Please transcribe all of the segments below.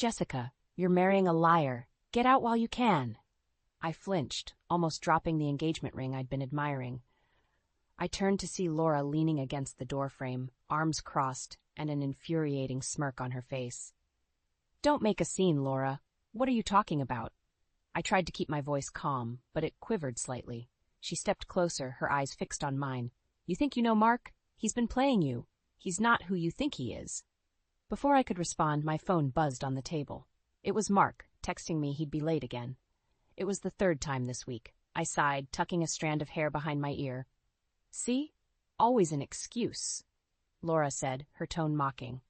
Jessica, you're marrying a liar. Get out while you can. I flinched, almost dropping the engagement ring I'd been admiring. I turned to see Laura leaning against the doorframe, arms crossed, and an infuriating smirk on her face. Don't make a scene, Laura. What are you talking about? I tried to keep my voice calm, but it quivered slightly. She stepped closer, her eyes fixed on mine. You think you know Mark? He's been playing you. He's not who you think he is. Before I could respond, my phone buzzed on the table. It was Mark, texting me he'd be late again. It was the third time this week. I sighed, tucking a strand of hair behind my ear. See? Always an excuse, Laura said, her tone mocking.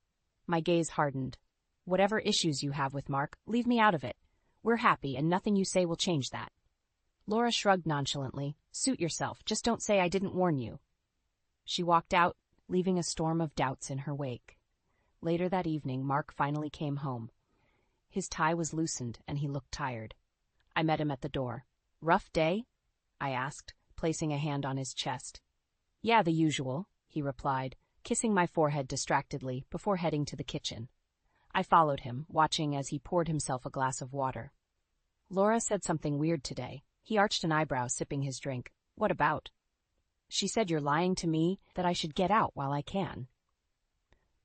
My gaze hardened. Whatever issues you have with Mark, leave me out of it. We're happy, and nothing you say will change that. Laura shrugged nonchalantly. Suit yourself, just don't say I didn't warn you. She walked out, leaving a storm of doubts in her wake. Later that evening, Mark finally came home. His tie was loosened, and he looked tired. I met him at the door. Rough day? I asked, placing a hand on his chest. Yeah, the usual, he replied, kissing my forehead distractedly before heading to the kitchen. I followed him, watching as he poured himself a glass of water. Laura said something weird today. He arched an eyebrow, sipping his drink. What about? She said you're lying to me, that I should get out while I can.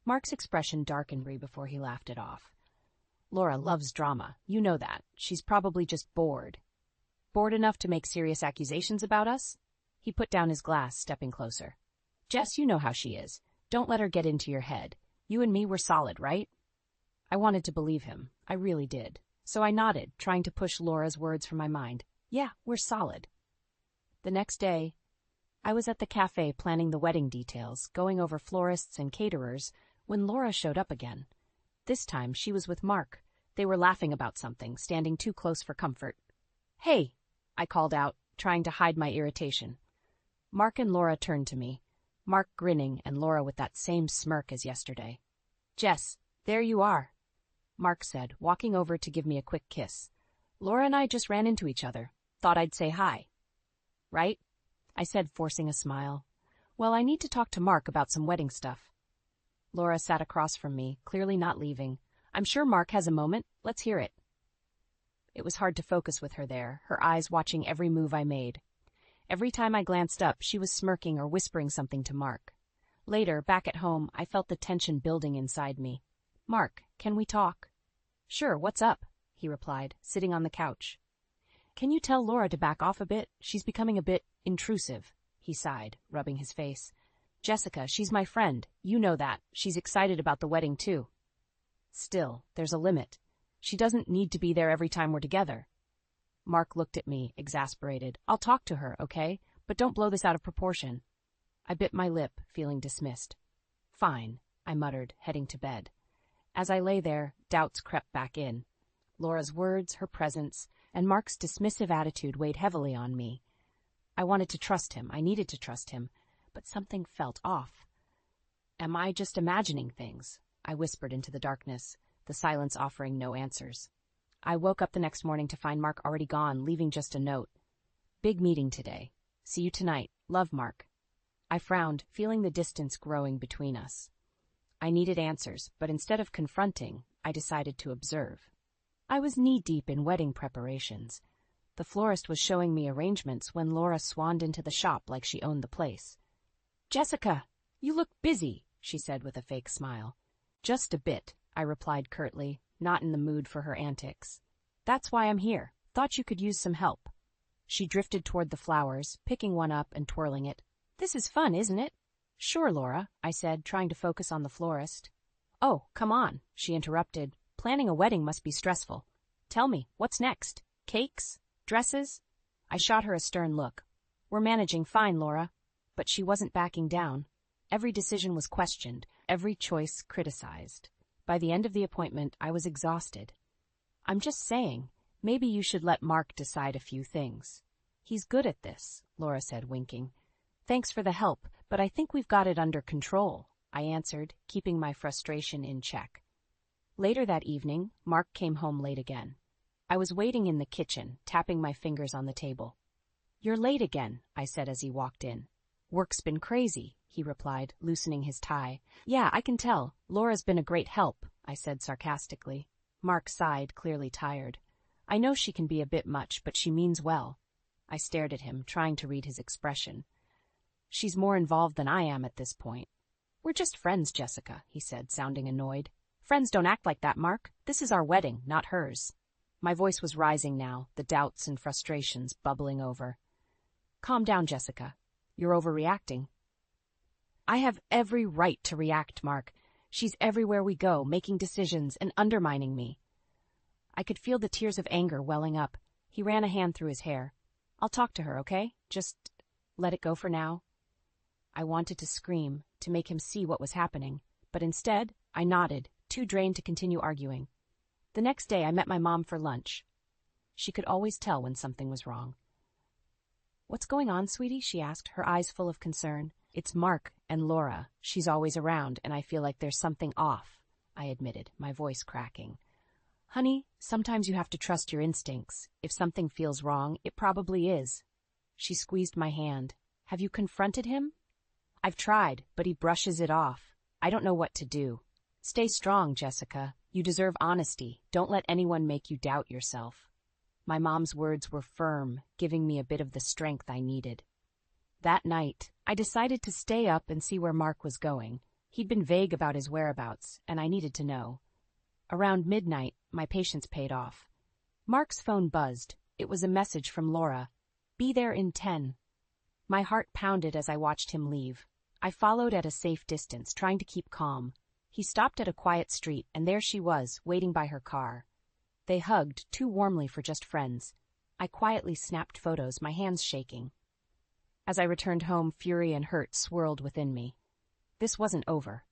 Mark's expression darkened before he laughed it off. Laura loves drama. You know that. She's probably just bored. Bored enough to make serious accusations about us? He put down his glass, stepping closer. Jess, you know how she is. Don't let her get into your head. You and me were solid, right? I wanted to believe him. I really did. So I nodded, trying to push Laura's words from my mind. Yeah, we're solid. The next day, I was at the cafe planning the wedding details, going over florists and caterers, when Laura showed up again. This time, she was with Mark. They were laughing about something, standing too close for comfort. Hey, I called out, trying to hide my irritation. Mark and Laura turned to me, Mark grinning and Laura with that same smirk as yesterday. Jess, there you are, Mark said, walking over to give me a quick kiss. Laura and I just ran into each other. Thought I'd say hi. Right? I said, forcing a smile. Well, I need to talk to Mark about some wedding stuff. Laura sat across from me, clearly not leaving. I'm sure Mark has a moment. Let's hear it. It was hard to focus with her there, her eyes watching every move I made. Every time I glanced up, she was smirking or whispering something to Mark. Later, back at home, I felt the tension building inside me. Mark, can we talk? Sure, what's up? He replied, sitting on the couch. Can you tell Laura to back off a bit? She's becoming a bit intrusive, he sighed, rubbing his face. Jessica, she's my friend. You know that. She's excited about the wedding, too. Still, there's a limit. She doesn't need to be there every time we're together. Mark looked at me, exasperated. I'll talk to her, okay? But don't blow this out of proportion. I bit my lip, feeling dismissed. Fine, I muttered, heading to bed. As I lay there, doubts crept back in. Laura's words, her presence, and Mark's dismissive attitude weighed heavily on me. I wanted to trust him. I needed to trust him. But something felt off. Am I just imagining things? I whispered into the darkness, the silence offering no answers. I woke up the next morning to find Mark already gone, leaving just a note. Big meeting today. See you tonight. Love, Mark. I frowned, feeling the distance growing between us. I needed answers, but instead of confronting, I decided to observe. I was knee-deep in wedding preparations. The florist was showing me arrangements when Laura swanned into the shop like she owned the place. Jessica, you look busy, she said with a fake smile. Just a bit, I replied curtly, not in the mood for her antics. That's why I'm here. Thought you could use some help. She drifted toward the flowers, picking one up and twirling it. This is fun, isn't it? Sure, Laura, I said, trying to focus on the florist. Oh, come on, she interrupted. Planning a wedding must be stressful. Tell me, what's next? Cakes? Dresses? I shot her a stern look. We're managing fine, Laura. But she wasn't backing down. Every decision was questioned, every choice criticized. By the end of the appointment, I was exhausted. I'm just saying, maybe you should let Mark decide a few things. He's good at this, Laura said, winking. Thanks for the help, but I think we've got it under control, I answered, keeping my frustration in check. Later that evening, Mark came home late again. I was waiting in the kitchen, tapping my fingers on the table. You're late again, I said as he walked in. Work's been crazy, he replied, loosening his tie. Yeah, I can tell. Laura's been a great help, I said sarcastically. Mark sighed, clearly tired. I know she can be a bit much, but she means well. I stared at him, trying to read his expression. She's more involved than I am at this point. We're just friends, Jessica, he said, sounding annoyed. Friends don't act like that, Mark. This is our wedding, not hers. My voice was rising now, the doubts and frustrations bubbling over. Calm down, Jessica. You're overreacting. I have every right to react, Mark. She's everywhere we go, making decisions and undermining me. I could feel the tears of anger welling up. He ran a hand through his hair. I'll talk to her, okay? Just let it go for now. I wanted to scream, to make him see what was happening, but instead, I nodded, too drained to continue arguing. The next day, I met my mom for lunch. She could always tell when something was wrong. What's going on, sweetie? She asked, her eyes full of concern. It's Mark and Laura. She's always around, and I feel like there's something off, I admitted, my voice cracking. Honey, sometimes you have to trust your instincts. If something feels wrong, it probably is. She squeezed my hand. Have you confronted him? I've tried, but he brushes it off. I don't know what to do. Stay strong, Jessica. You deserve honesty. Don't let anyone make you doubt yourself. My mom's words were firm, giving me a bit of the strength I needed. That night, I decided to stay up and see where Mark was going. He'd been vague about his whereabouts, and I needed to know. Around midnight, my patience paid off. Mark's phone buzzed. It was a message from Laura. Be there in 10. My heart pounded as I watched him leave. I followed at a safe distance, trying to keep calm. He stopped at a quiet street, and there she was, waiting by her car. They hugged, too warmly for just friends. I quietly snapped photos, my hands shaking. As I returned home, fury and hurt swirled within me. This wasn't over.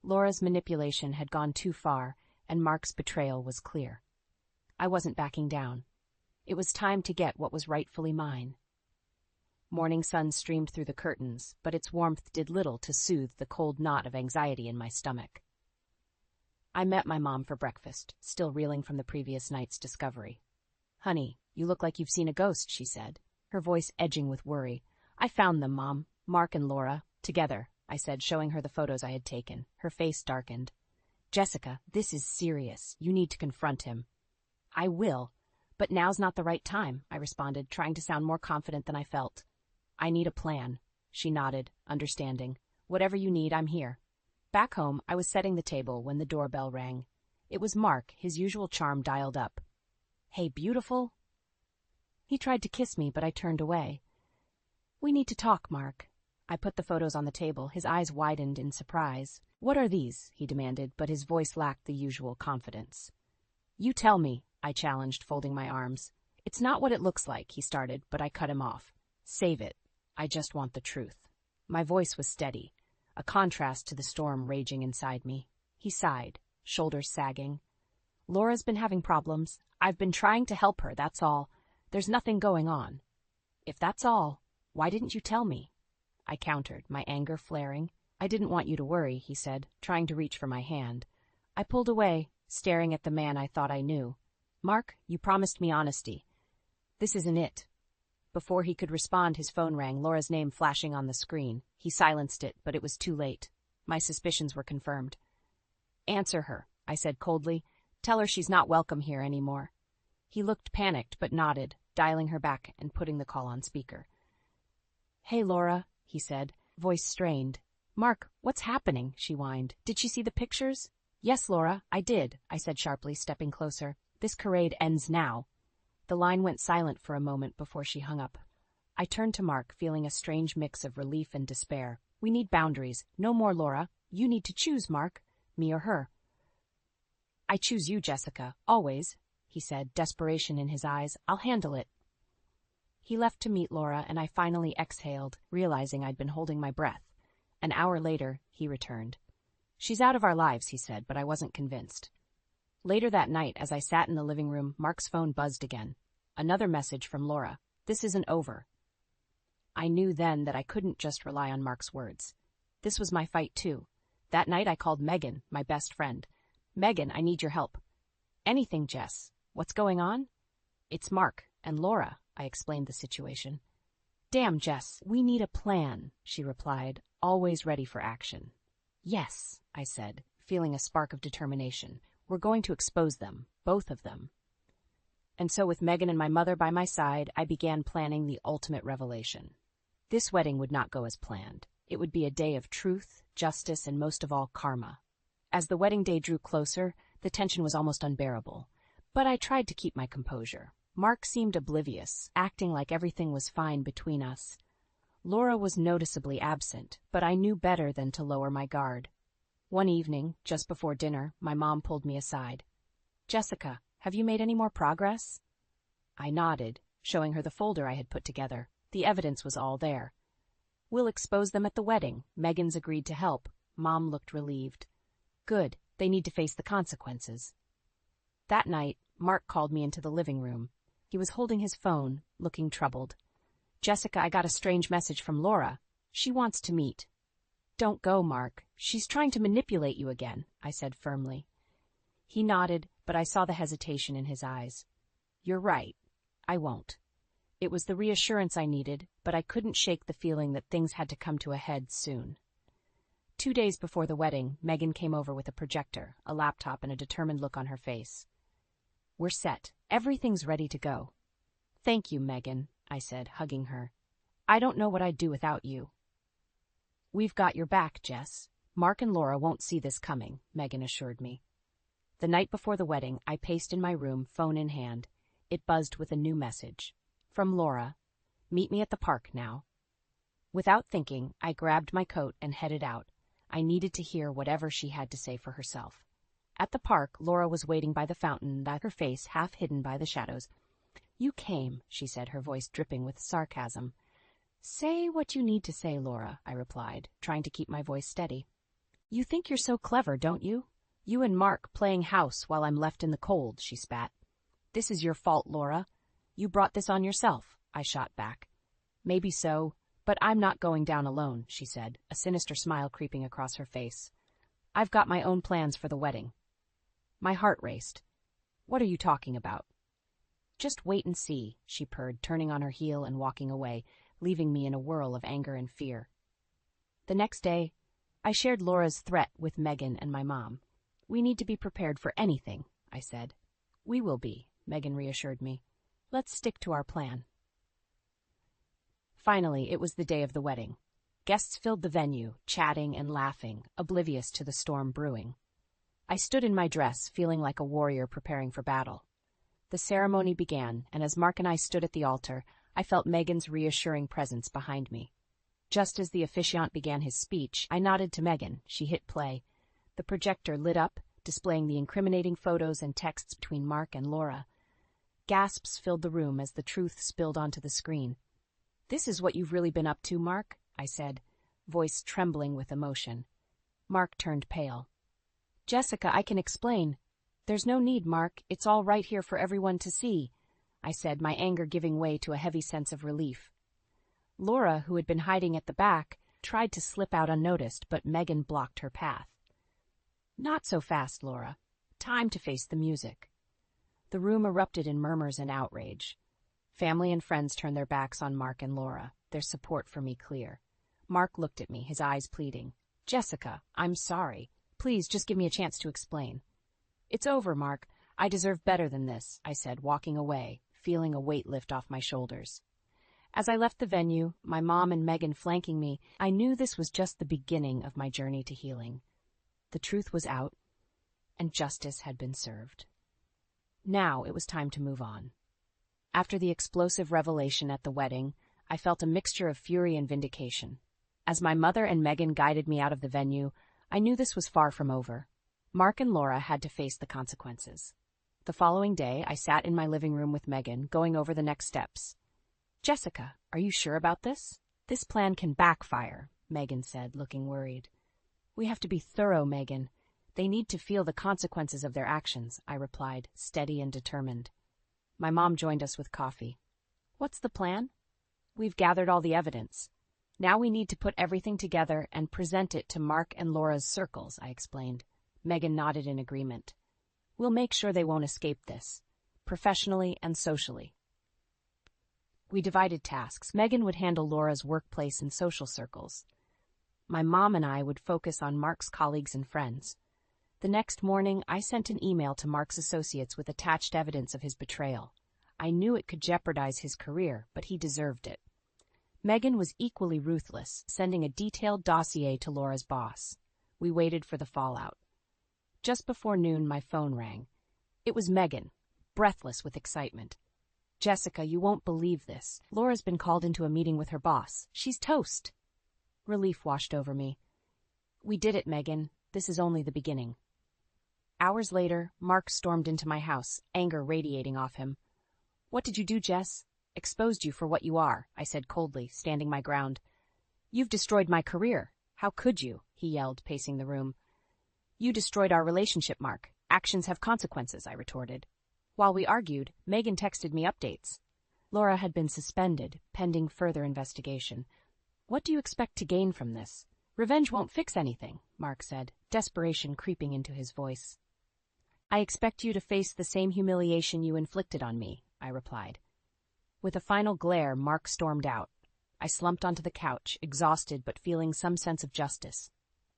Laura's manipulation had gone too far, and Mark's betrayal was clear. I wasn't backing down. It was time to get what was rightfully mine. Morning sun streamed through the curtains, but its warmth did little to soothe the cold knot of anxiety in my stomach. I met my mom for breakfast, still reeling from the previous night's discovery. Honey, you look like you've seen a ghost, she said, her voice edging with worry. I found them, Mom, Mark and Laura, together, I said, showing her the photos I had taken. Her face darkened. Jessica, this is serious. You need to confront him. I will, but now's not the right time, I responded, trying to sound more confident than I felt. I need a plan. She nodded, understanding. Whatever you need, I'm here. Back home, I was setting the table when the doorbell rang. It was Mark, his usual charm dialed up. Hey, beautiful. He tried to kiss me, but I turned away. We need to talk, Mark. I put the photos on the table, his eyes widened in surprise. What are these? He demanded, but his voice lacked the usual confidence. You tell me, I challenged, folding my arms. It's not what it looks like, he started, but I cut him off. Save it. I just want the truth. My voice was steady, a contrast to the storm raging inside me. He sighed, shoulders sagging. Laura's been having problems. I've been trying to help her, that's all. There's nothing going on. If that's all, why didn't you tell me? I countered, my anger flaring. I didn't want you to worry, he said, trying to reach for my hand. I pulled away, staring at the man I thought I knew. Mark, you promised me honesty. This isn't it. Before he could respond, his phone rang, Laura's name flashing on the screen. He silenced it, but it was too late. My suspicions were confirmed. Answer her, I said coldly. Tell her she's not welcome here anymore. He looked panicked, but nodded, dialing her back and putting the call on speaker. Hey, Laura, he said, voice strained. Mark, what's happening? She whined. Did she see the pictures? Yes, Laura, I did, I said sharply, stepping closer. This charade ends now. The line went silent for a moment before she hung up. I turned to Mark, feeling a strange mix of relief and despair. We need boundaries. No more, Laura. You need to choose, Mark. Me or her. I choose you, Jessica. Always, he said, desperation in his eyes. I'll handle it. He left to meet Laura, and I finally exhaled, realizing I'd been holding my breath. An hour later, he returned. She's out of our lives, he said, but I wasn't convinced. Later that night, as I sat in the living room, Mark's phone buzzed again. Another message from Laura. This isn't over. I knew then that I couldn't just rely on Mark's words. This was my fight, too. That night I called Megan, my best friend. Megan, I need your help. Anything, Jess. What's going on? It's Mark and Laura, I explained the situation. Damn, Jess, we need a plan, she replied, always ready for action. Yes, I said, feeling a spark of determination. We're going to expose them, both of them. And so with Megan and my mother by my side, I began planning the ultimate revelation. This wedding would not go as planned. It would be a day of truth, justice, and most of all, karma. As the wedding day drew closer, the tension was almost unbearable. But I tried to keep my composure. Mark seemed oblivious, acting like everything was fine between us. Laura was noticeably absent, but I knew better than to lower my guard. One evening, just before dinner, my mom pulled me aside. "Jessica, have you made any more progress?" I nodded, showing her the folder I had put together. The evidence was all there. "We'll expose them at the wedding. Megan's agreed to help." Mom looked relieved. "Good. They need to face the consequences." That night, Mark called me into the living room. He was holding his phone, looking troubled. "Jessica, I got a strange message from Laura. She wants to meet." "Don't go, Mark. She's trying to manipulate you again," I said firmly. He nodded, but I saw the hesitation in his eyes. "You're right. I won't." It was the reassurance I needed, but I couldn't shake the feeling that things had to come to a head soon. 2 days before the wedding, Megan came over with a projector, a laptop, and a determined look on her face. "We're set. Everything's ready to go." "Thank you, Megan," I said, hugging her. "I don't know what I'd do without you." "We've got your back, Jess. Mark and Laura won't see this coming," Megan assured me. The night before the wedding, I paced in my room, phone in hand. It buzzed with a new message. From Laura. "Meet me at the park now." Without thinking, I grabbed my coat and headed out. I needed to hear whatever she had to say for herself. At the park, Laura was waiting by the fountain, her face half hidden by the shadows. "You came," she said, her voice dripping with sarcasm. "Say what you need to say, Laura," I replied, trying to keep my voice steady. "You think you're so clever, don't you? You and Mark playing house while I'm left in the cold," she spat. "This is your fault, Laura. You brought this on yourself," I shot back. "Maybe so, but I'm not going down alone," she said, a sinister smile creeping across her face. "I've got my own plans for the wedding." My heart raced. "What are you talking about?" "Just wait and see," she purred, turning on her heel and walking away, leaving me in a whirl of anger and fear. The next day, I shared Laura's threat with Megan and my mom. "We need to be prepared for anything," I said. "We will be," Megan reassured me. "Let's stick to our plan." Finally, it was the day of the wedding. Guests filled the venue, chatting and laughing, oblivious to the storm brewing. I stood in my dress, feeling like a warrior preparing for battle. The ceremony began, and as Mark and I stood at the altar, I felt Megan's reassuring presence behind me. Just as the officiant began his speech, I nodded to Megan. She hit play. The projector lit up, displaying the incriminating photos and texts between Mark and Laura. Gasps filled the room as the truth spilled onto the screen. "This is what you've really been up to, Mark," I said, voice trembling with emotion. Mark turned pale. "Jessica, I can explain." "There's no need, Mark. It's all right here for everyone to see," I said, my anger giving way to a heavy sense of relief. Laura, who had been hiding at the back, tried to slip out unnoticed, but Megan blocked her path. "Not so fast, Laura. Time to face the music." The room erupted in murmurs and outrage. Family and friends turned their backs on Mark and Laura, their support for me clear. Mark looked at me, his eyes pleading. "Jessica, I'm sorry. Please, just give me a chance to explain." "It's over, Mark. I deserve better than this," I said, walking away, feeling a weight lift off my shoulders. As I left the venue, my mom and Megan flanking me, I knew this was just the beginning of my journey to healing. The truth was out, and justice had been served. Now it was time to move on. After the explosive revelation at the wedding, I felt a mixture of fury and vindication. As my mother and Megan guided me out of the venue, I knew this was far from over. Mark and Laura had to face the consequences. The following day, I sat in my living room with Megan, going over the next steps. "Jessica, are you sure about this? This plan can backfire," Megan said, looking worried. "We have to be thorough, Megan. They need to feel the consequences of their actions," I replied, steady and determined. My mom joined us with coffee. "What's the plan?" "We've gathered all the evidence. Now we need to put everything together and present it to Mark and Laura's circles," I explained. Megan nodded in agreement. "We'll make sure they won't escape this, professionally and socially." We divided tasks. Megan would handle Laura's workplace and social circles. My mom and I would focus on Mark's colleagues and friends. The next morning, I sent an email to Mark's associates with attached evidence of his betrayal. I knew it could jeopardize his career, but he deserved it. Megan was equally ruthless, sending a detailed dossier to Laura's boss. We waited for the fallout. Just before noon, my phone rang. It was Megan, breathless with excitement. "Jessica, you won't believe this. Laura's been called into a meeting with her boss. She's toast." Relief washed over me. "We did it, Megan. This is only the beginning." Hours later, Mark stormed into my house, anger radiating off him. "What did you do, Jess?" "Exposed you for what you are," I said coldly, standing my ground. "You've destroyed my career. How could you?" he yelled, pacing the room. "You destroyed our relationship, Mark. Actions have consequences," I retorted. While we argued, Megan texted me updates. Laura had been suspended, pending further investigation. "What do you expect to gain from this?" "Revenge won't fix anything," Mark said, desperation creeping into his voice. "I expect you to face the same humiliation you inflicted on me," I replied. With a final glare, Mark stormed out. I slumped onto the couch, exhausted but feeling some sense of justice.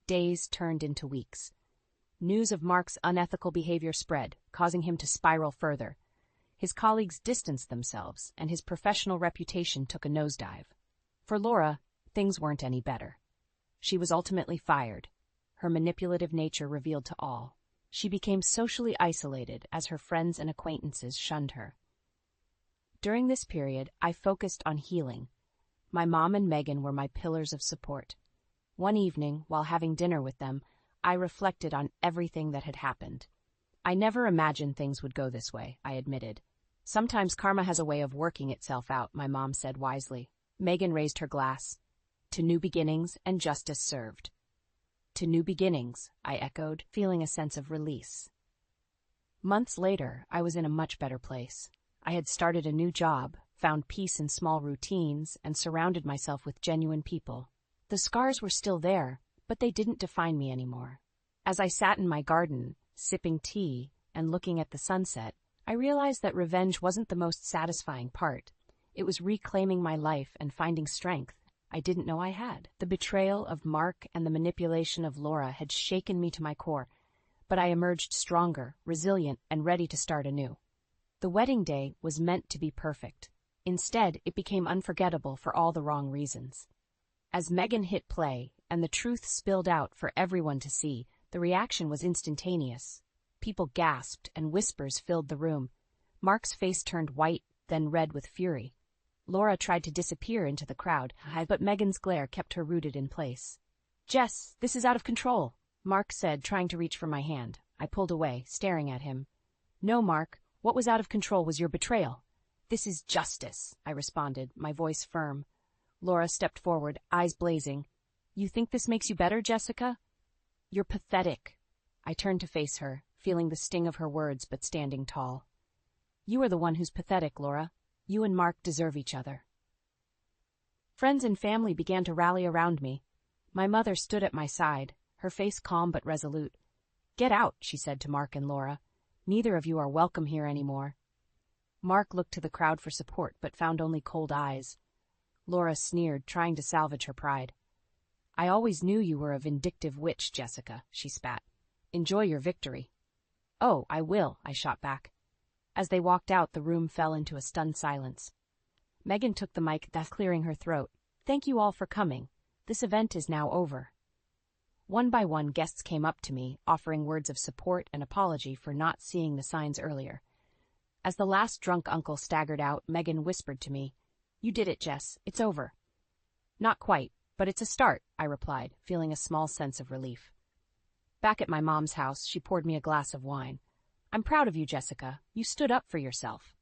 Days turned into weeks. News of Mark's unethical behavior spread, causing him to spiral further. His colleagues distanced themselves, and his professional reputation took a nosedive. For Laura, things weren't any better. She was ultimately fired, her manipulative nature revealed to all. She became socially isolated as her friends and acquaintances shunned her. During this period, I focused on healing. My mom and Megan were my pillars of support. One evening, while having dinner with them, I reflected on everything that had happened. "I never imagined things would go this way," I admitted. "Sometimes karma has a way of working itself out," my mom said wisely. Megan raised her glass. "To new beginnings and justice served." "To new beginnings," I echoed, feeling a sense of release. Months later, I was in a much better place. I had started a new job, found peace in small routines, and surrounded myself with genuine people. The scars were still there, but they didn't define me anymore. As I sat in my garden, sipping tea and looking at the sunset, I realized that revenge wasn't the most satisfying part. It was reclaiming my life and finding strength I didn't know I had. The betrayal of Mark and the manipulation of Laura had shaken me to my core, but I emerged stronger, resilient, and ready to start anew. The wedding day was meant to be perfect. Instead, it became unforgettable for all the wrong reasons. As Megan hit play, and the truth spilled out for everyone to see, the reaction was instantaneous. People gasped, and whispers filled the room. Mark's face turned white, then red with fury. Laura tried to disappear into the crowd, but Megan's glare kept her rooted in place. "Jess, this is out of control," Mark said, trying to reach for my hand. I pulled away, staring at him. "No, Mark. What was out of control was your betrayal." "This is justice," I responded, my voice firm. Laura stepped forward, eyes blazing. "You think this makes you better, Jessica?" "You're pathetic." I turned to face her, feeling the sting of her words but standing tall. "You are the one who's pathetic, Laura. You and Mark deserve each other." Friends and family began to rally around me. My mother stood at my side, her face calm but resolute. "Get out," she said to Mark and Laura. "Neither of you are welcome here anymore." Mark looked to the crowd for support but found only cold eyes. Laura sneered, trying to salvage her pride. "I always knew you were a vindictive witch, Jessica," she spat. "Enjoy your victory." "Oh, I will," I shot back. As they walked out, the room fell into a stunned silence. Megan took the mic, thus clearing her throat. "Thank you all for coming. This event is now over." One by one, guests came up to me, offering words of support and apology for not seeing the signs earlier. As the last drunk uncle staggered out, Megan whispered to me, "You did it, Jess. It's over." "Not quite, but it's a start," I replied, feeling a small sense of relief. Back at my mom's house, she poured me a glass of wine. "I'm proud of you, Jessica. You stood up for yourself."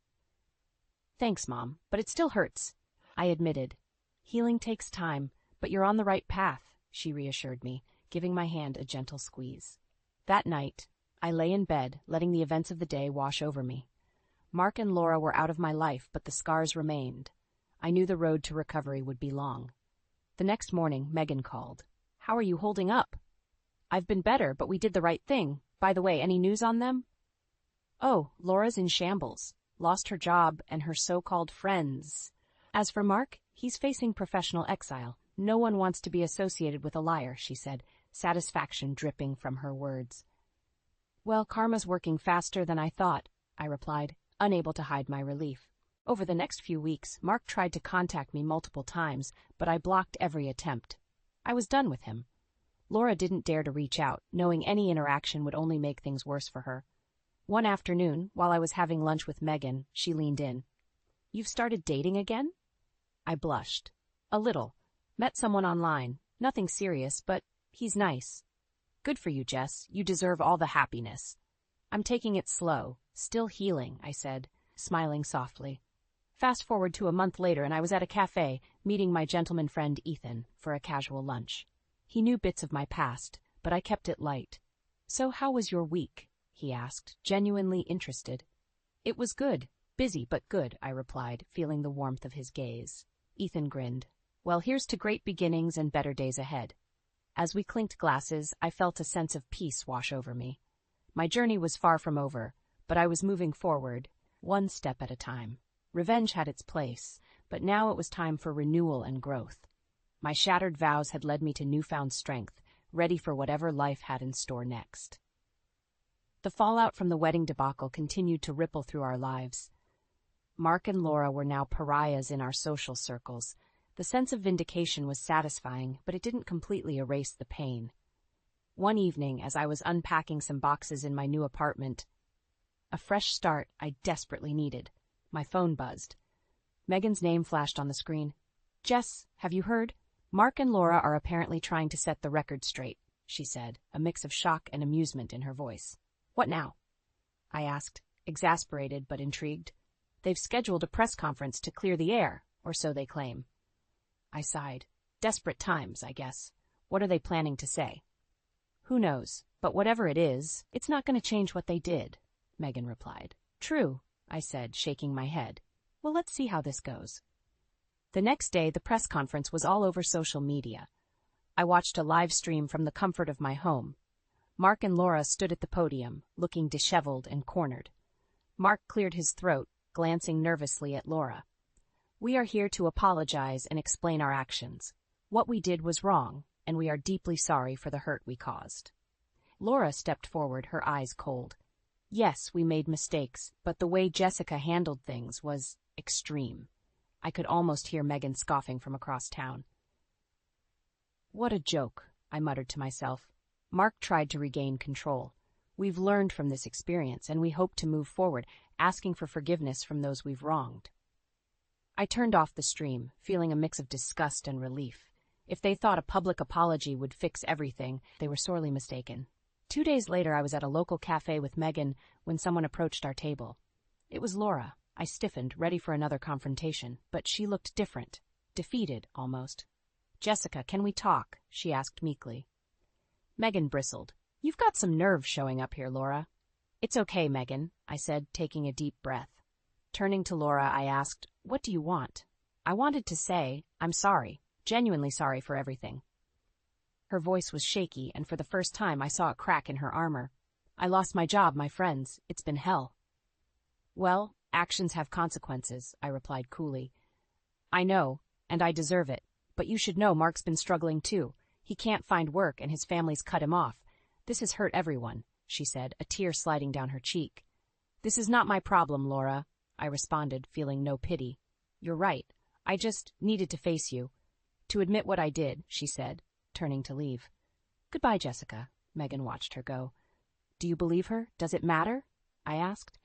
"Thanks, Mom, but it still hurts," I admitted. "Healing takes time, but you're on the right path," she reassured me, giving my hand a gentle squeeze. That night, I lay in bed, letting the events of the day wash over me. Mark and Laura were out of my life, but the scars remained. I knew the road to recovery would be long. The next morning, Megan called. "How are you holding up?" "I've been better, but we did the right thing. By the way, any news on them?" "Oh, Laura's in shambles. Lost her job and her so-called friends. As for Mark, he's facing professional exile. No one wants to be associated with a liar," she said, satisfaction dripping from her words. Well, karma's working faster than I thought, I replied, unable to hide my relief. Over the next few weeks, Mark tried to contact me multiple times, but I blocked every attempt. I was done with him. Laura didn't dare to reach out, knowing any interaction would only make things worse for her. One afternoon, while I was having lunch with Megan, she leaned in. "You've started dating again?" I blushed. "A little. Met someone online. Nothing serious, but he's nice." "Good for you, Jess. You deserve all the happiness." "I'm taking it slow. Still healing," I said, smiling softly. Fast forward to a month later, and I was at a cafe, meeting my gentleman friend Ethan for a casual lunch. He knew bits of my past, but I kept it light. "So how was your week?" he asked, genuinely interested. "It was good. Busy, but good," I replied, feeling the warmth of his gaze. Ethan grinned. "Well, here's to great beginnings and better days ahead." As we clinked glasses, I felt a sense of peace wash over me. My journey was far from over, but I was moving forward, one step at a time. Revenge had its place, but now it was time for renewal and growth. My shattered vows had led me to newfound strength, ready for whatever life had in store next. The fallout from the wedding debacle continued to ripple through our lives. Mark and Laura were now pariahs in our social circles. The sense of vindication was satisfying, but it didn't completely erase the pain. One evening, as I was unpacking some boxes in my new apartment, a fresh start I desperately needed, my phone buzzed. Megan's name flashed on the screen. "Jess, have you heard? Mark and Laura are apparently trying to set the record straight," she said, a mix of shock and amusement in her voice. "What now?" I asked, exasperated but intrigued. "They've scheduled a press conference to clear the air, or so they claim." I sighed. Desperate times, I guess. What are they planning to say? "Who knows, but whatever it is, it's not going to change what they did," Megan replied. "True," I said, shaking my head. "Well, let's see how this goes." The next day, the press conference was all over social media. I watched a live stream from the comfort of my home. Mark and Laura stood at the podium, looking disheveled and cornered. Mark cleared his throat, glancing nervously at Laura. "We are here to apologize and explain our actions. What we did was wrong, and we are deeply sorry for the hurt we caused." Laura stepped forward, her eyes cold. "Yes, we made mistakes, but the way Jessica handled things was extreme." I could almost hear Megan scoffing from across town. "What a joke," I muttered to myself. Mark tried to regain control. "We've learned from this experience, and we hope to move forward, asking for forgiveness from those we've wronged." I turned off the stream, feeling a mix of disgust and relief. If they thought a public apology would fix everything, they were sorely mistaken. 2 days later, I was at a local cafe with Megan when someone approached our table. It was Laura. I stiffened, ready for another confrontation, but she looked different, defeated almost. "Jessica, can we talk?" she asked meekly. Megan bristled. "You've got some nerve showing up here, Laura." "It's okay, Megan," I said, taking a deep breath. Turning to Laura, I asked, "What do you want?" I wanted to say, "I'm sorry, genuinely sorry for everything." Her voice was shaky, and for the first time I saw a crack in her armor. "I lost my job, my friends. It's been hell." "Well, actions have consequences," I replied coolly. "I know, and I deserve it, but you should know Mark's been struggling too. He can't find work, and his family's cut him off. This has hurt everyone," she said, a tear sliding down her cheek. "This is not my problem, Laura," I responded, feeling no pity. "You're right. I just needed to face you. To admit what I did," she said, turning to leave. "Goodbye, Jessica." Megan watched her go. "Do you believe her? Does it matter?" I asked.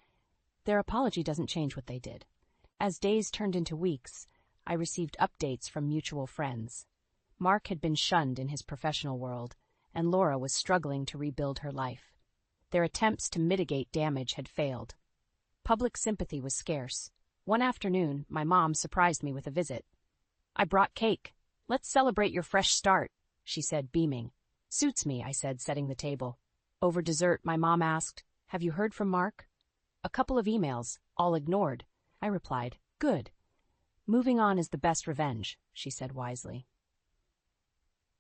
Their apology doesn't change what they did. As days turned into weeks, I received updates from mutual friends. Mark had been shunned in his professional world, and Laura was struggling to rebuild her life. Their attempts to mitigate damage had failed. Public sympathy was scarce. One afternoon, my mom surprised me with a visit. "I brought cake. Let's celebrate your fresh start," she said, beaming. "Suits me," I said, setting the table. Over dessert, my mom asked, "Have you heard from Mark?" "A couple of emails, all ignored," I replied. "Good. Moving on is the best revenge," she said wisely.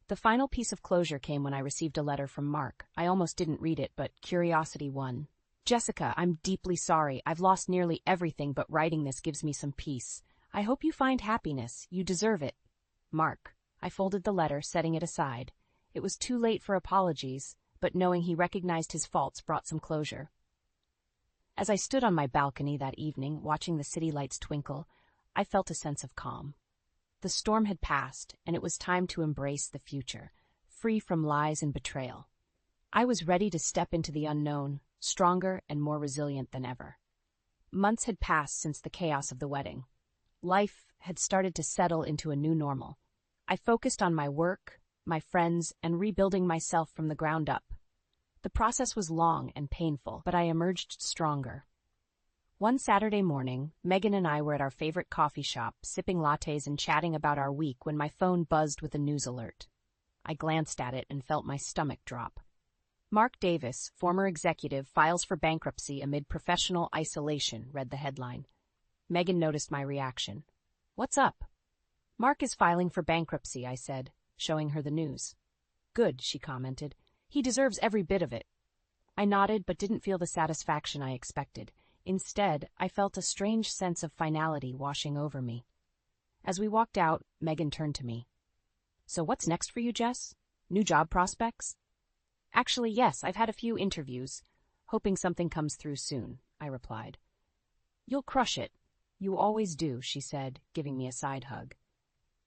The final piece of closure came when I received a letter from Mark. I almost didn't read it, but curiosity won. "Jessica, I'm deeply sorry. I've lost nearly everything, but writing this gives me some peace. I hope you find happiness. You deserve it. Mark." I folded the letter, setting it aside. It was too late for apologies, but knowing he recognized his faults brought some closure. As I stood on my balcony that evening, watching the city lights twinkle, I felt a sense of calm. The storm had passed, and it was time to embrace the future, free from lies and betrayal. I was ready to step into the unknown, stronger and more resilient than ever. Months had passed since the chaos of the wedding. Life had started to settle into a new normal. I focused on my work, my friends, and rebuilding myself from the ground up. The process was long and painful, but I emerged stronger. One Saturday morning, Megan and I were at our favorite coffee shop, sipping lattes and chatting about our week when my phone buzzed with a news alert. I glanced at it and felt my stomach drop. Mark Davis, former executive, files for bankruptcy amid professional isolation, read the headline. Megan noticed my reaction. "What's up?" "Mark is filing for bankruptcy," I said, showing her the news. "Good," she commented. "He deserves every bit of it." I nodded but didn't feel the satisfaction I expected. Instead, I felt a strange sense of finality washing over me. As we walked out, Megan turned to me. "So what's next for you, Jess? New job prospects?" "Actually, yes, I've had a few interviews. Hoping something comes through soon," I replied. "You'll crush it. You always do," she said, giving me a side hug.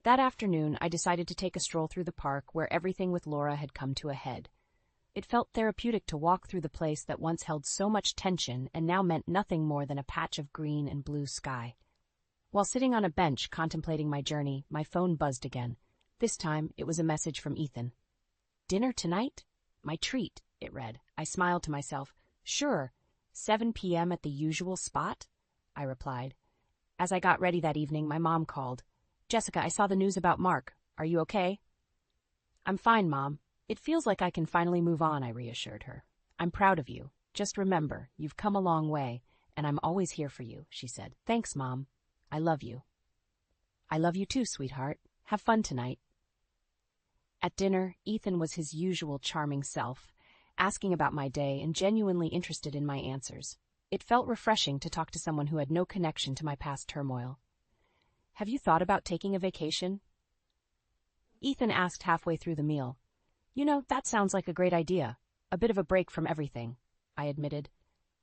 That afternoon, I decided to take a stroll through the park where everything with Laura had come to a head. It felt therapeutic to walk through the place that once held so much tension and now meant nothing more than a patch of green and blue sky. While sitting on a bench contemplating my journey, my phone buzzed again. This time, it was a message from Ethan. "Dinner tonight? My treat," it read. I smiled to myself. "Sure, 7 p.m. at the usual spot?" I replied. As I got ready that evening, my mom called. "Jessica, I saw the news about Mark. Are you okay?" "I'm fine, Mom. It feels like I can finally move on," I reassured her. "I'm proud of you. Just remember, you've come a long way, and I'm always here for you," she said. "Thanks, Mom. I love you." "I love you too, sweetheart. Have fun tonight." At dinner, Ethan was his usual charming self, asking about my day and genuinely interested in my answers. It felt refreshing to talk to someone who had no connection to my past turmoil. "Have you thought about taking a vacation?" Ethan asked halfway through the meal. That sounds like a great idea. A bit of a break from everything," I admitted.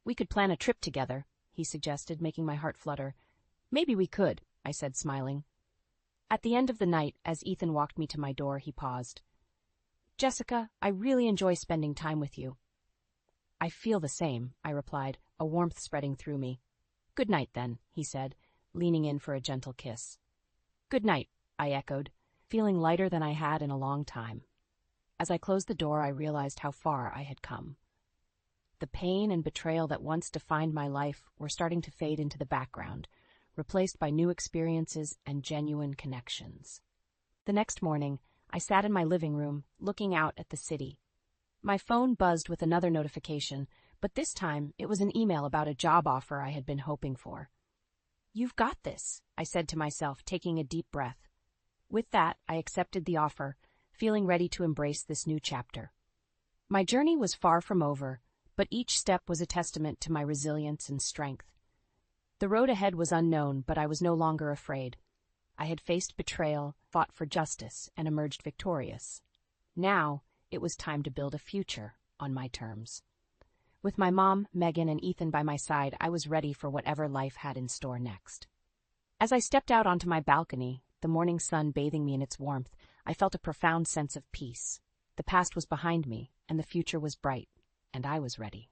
"We could plan a trip together," he suggested, making my heart flutter. "Maybe we could," I said, smiling. At the end of the night, as Ethan walked me to my door, he paused. "Jessica, I really enjoy spending time with you." "I feel the same," I replied, a warmth spreading through me. "Good night, then," he said, leaning in for a gentle kiss. "Good night," I echoed, feeling lighter than I had in a long time. As I closed the door, I realized how far I had come. The pain and betrayal that once defined my life were starting to fade into the background, replaced by new experiences and genuine connections. The next morning, I sat in my living room, looking out at the city. My phone buzzed with another notification, but this time it was an email about a job offer I had been hoping for. "You've got this," I said to myself, taking a deep breath. With that, I accepted the offer, feeling ready to embrace this new chapter. My journey was far from over, but each step was a testament to my resilience and strength. The road ahead was unknown, but I was no longer afraid. I had faced betrayal, fought for justice, and emerged victorious. Now, it was time to build a future on my terms. With my mom, Megan, and Ethan by my side, I was ready for whatever life had in store next. As I stepped out onto my balcony, the morning sun bathing me in its warmth, I felt a profound sense of peace. The past was behind me, and the future was bright, and I was ready.